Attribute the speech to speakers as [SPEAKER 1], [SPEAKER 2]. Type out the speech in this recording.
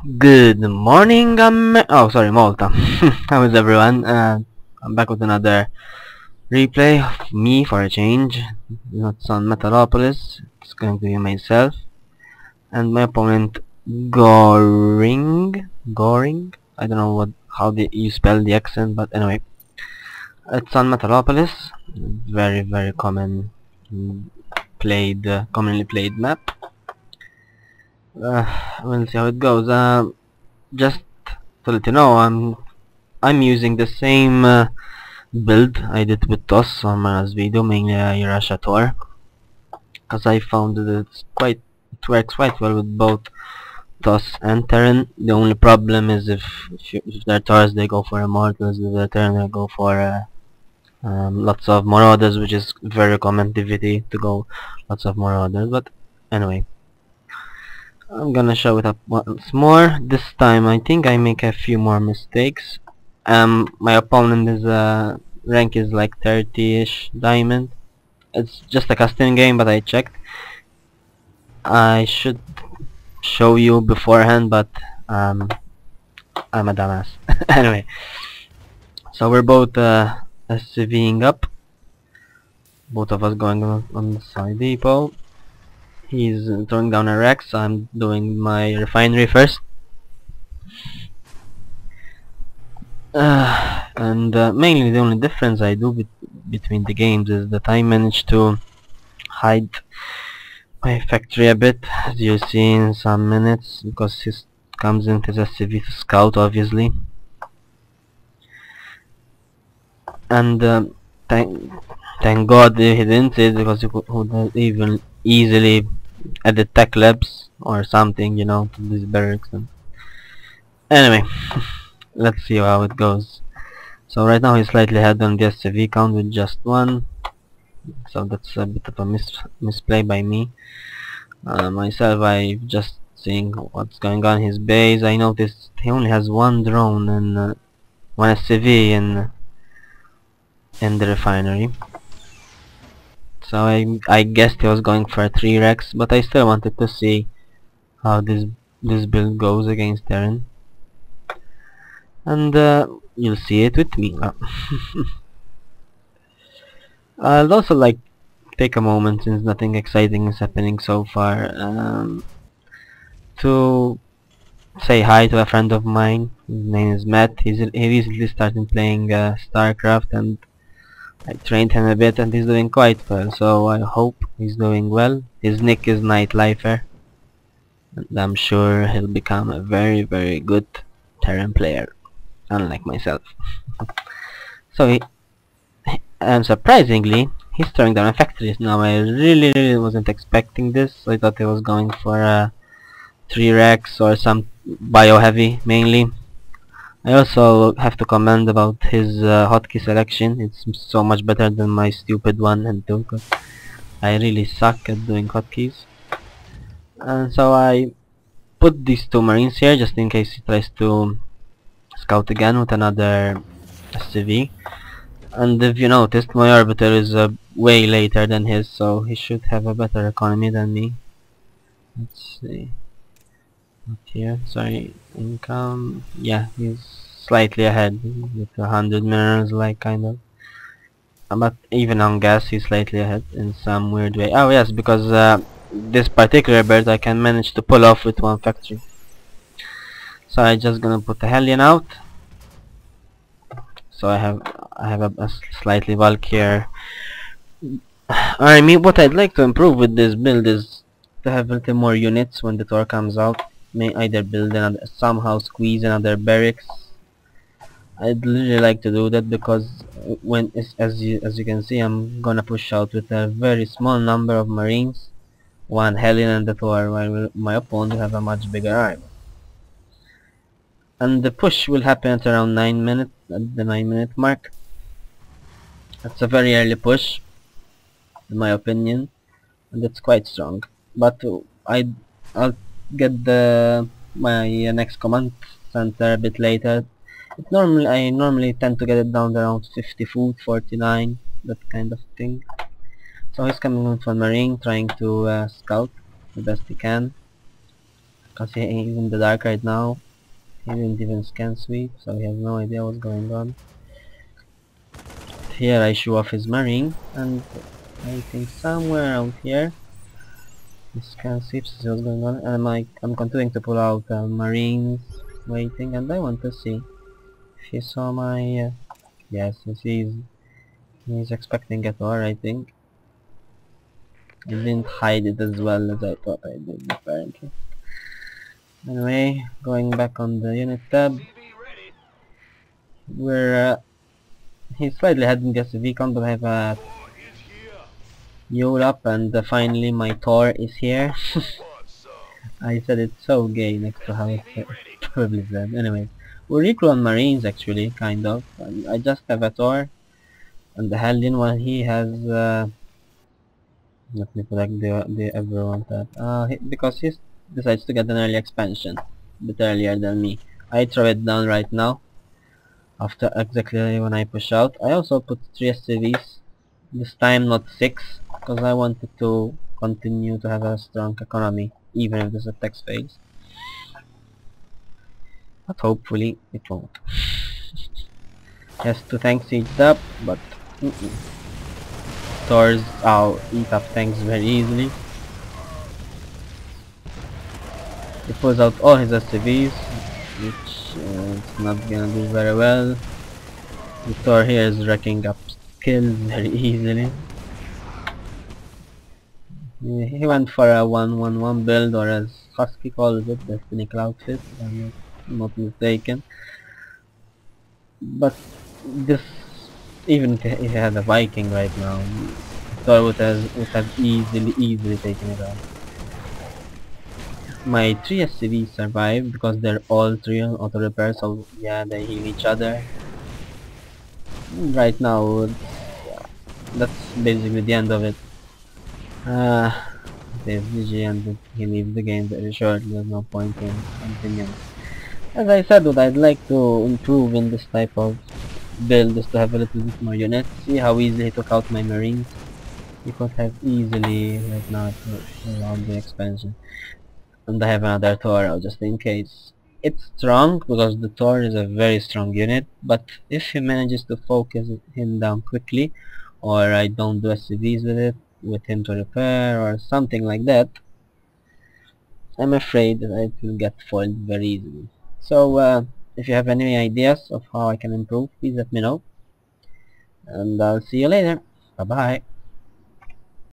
[SPEAKER 1] Good morning, oh sorry, Malta. How is everyone? I'm back with another replay of me for a change. It's on Metalopolis. It's going to be myself and my opponent Goring. I don't know how you spell the accent, but anyway, it's on Metalopolis. Very common commonly played map. We'll see how it goes. Just to let you know, I'm using the same build I did with TOS on my last video, mainly Irasha Thor, because I found that it works quite well with both TOS and Terran. The only problem is if they're Thors they go for Immortals, if they're Terran they go for lots of Marauders, which is very common activity to go lots of Marauders. But anyway, I'm gonna show it up once more. This time I think I make a few more mistakes. My opponent is rank is like 30ish diamond. It's just a custom game, but I checked. I should show you beforehand, but I'm a dumbass. Anyway, so we're both SCVing up. Both of us going on the side depot. He's throwing down a Rex. I'm doing my refinery first. And mainly the only difference I do between the games is that I managed to hide my factory a bit, as you'll see in some minutes, because he comes in his SCV to scout, obviously. And thank God he didn't see it, because he could even easily edit tech labs or something, you know, to these barracks. And anyway, let's see how it goes. So right now he's slightly ahead on the SCV count with just one, so that's a bit of a misplay by me. Myself, I just seeing what's going on in his base. I noticed he only has one drone and one SCV in the refinery. So I guessed he was going for a 3 Rex, but I still wanted to see how this build goes against Terran. And you'll see it with me. I'd also like take a moment, since nothing exciting is happening so far, to say hi to a friend of mine. His name is Matt. He recently started playing StarCraft, and I trained him a bit, and he's doing quite well, so I hope he's doing well. His nick is Nightlifer, and I'm sure he'll become a very good Terran player, unlike myself. So and surprisingly, he's throwing down a factory now. I really wasn't expecting this. I thought he was going for a 3 Rex or some bio heavy mainly. I also have to comment about his hotkey selection. It's so much better than my stupid one and 2, because I really suck at doing hotkeys. And so I put these 2 marines here just in case he tries to scout again with another SCV. And if you noticed, my orbiter is way later than his, so he should have a better economy than me. Let's see. Not here, sorry, income. Yeah, he's slightly ahead with 100 minerals, like, kind of. But even on gas, he's slightly ahead in some weird way. Oh yes, because this particular bird I can manage to pull off with 1 factory. So I'm just gonna put the Hellion out. So I have a slightly bulkier army. What I'd like to improve with this build is to have a little more units when the Thor comes out. May either build another, somehow squeeze another barracks. I'd really like to do that, because when as you can see, I'm gonna push out with a very small number of marines, 1 Hellion and the Thor, while my opponent will have a much bigger army. And the push will happen at around 9 minutes, at the 9-minute mark. That's a very early push, in my opinion, and it's quite strong. But I'll get my next command center a bit later. I normally tend to get it down to around 50 foot, 49, that kind of thing. So he's coming in from Marine, trying to scout the best he can. Cause he's in the dark right now. He didn't even scan sweep, so he has no idea what's going on. Here I show off his marine, and I think somewhere around here he scan sweeps to see what's going on, and I'm continuing to pull out marines waiting, and I want to see if he saw my yes, he's expecting a thor, I think. I didn't hide it as well as I thought I did, apparently. Anyway, going back on the unit tab, we're he's slightly heading us Vicon, but I have a Yule up, and finally my Thor is here. I said it's so gay next to how it's probably said. Anyway, we're equal on Marines actually, kind of. I just have a Thor and the Hellion while he has let me select the everyone tab. Because he decides to get an early expansion a bit earlier than me. I throw it down right now after exactly when I push out. I also put 3 SCVs, this time not 6, because I wanted to continue to have a strong economy even if this attacks fails. But hopefully it won't. Has 2 tanks each up, but Thors eat up tanks very easily. He pulls out all his SCVs, which it's not gonna do very well. The Thor here is racking up kills very easily. He went for a 1-1-1 build, or as Husky calls it, Destiny Cloudfist, if I'm not mistaken. But this, even if he had a Viking right now, Thor would have easily taken it out. My 3 SCVs survive because they're all 3 on auto repair, so yeah, they heal each other. Right now, that's basically the end of it. Says GG, and he leaves the game very shortly. There's no point in continuing. As I said, what I'd like to improve in this type of build is to have a little bit more units. See how easily he took out my marines. He could have easily right now allowed the expansion. And I have another Thor just in case. It's strong because the Thor is a very strong unit, but if he manages to focus him down quickly, or I don't do SCVs with him to repair or something like that, I'm afraid that it will get foiled very easily. So if you have any ideas of how I can improve, please let me know, and I'll see you later. Bye bye.